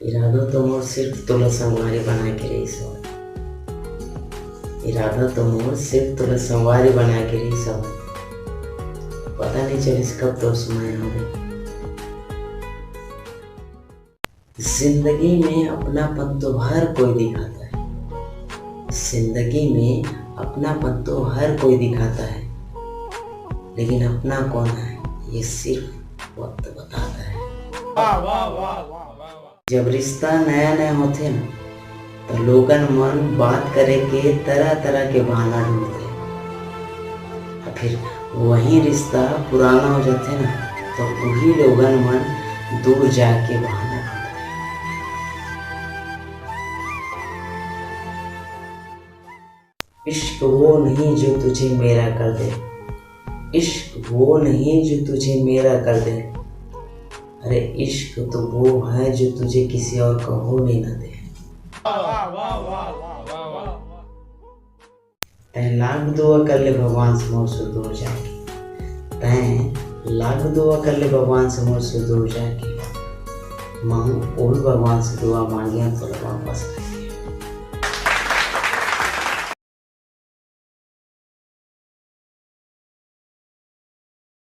इरादा तो मोर सिर्फ तोला संगवारी बना के रही सो। इरादा तो मोर सिर्फ तोला संगवारी बना के रही सो। पता नहीं चलिस कब तो समय हो गई। जिंदगी में अपनापन तो हर कोई दिखाता है। जिंदगी में अपनापन तो हर कोई दिखाता है, लेकिन अपना कौन है ये सिर्फ वक्त बताता है। वाह वाह वाह वाह वाह। जब रिश्ता नया नया होते ना तो लोगन मन बात करे के तरह तरह के बहाना ढूंढते हैं। और फिर वही रिश्ता पुराना हो जाते ना तो वही लोगन मन दूर जाके बहाना ढूंढते हैं। इश्क वो नहीं जो तुझे मेरा कर दे। इश्क वो नहीं जो तुझे मेरा कर दे। अरे इश्क तो वो है जो तुझे किसी और को होने न दे। तैं लाख दुआ कर ले भगवान से मोर से दूर जाके। तैं लाख दुआ कर ले भगवान से मोर से दूर जाके। मांग और भगवान से दुआ मांगिया तो वापस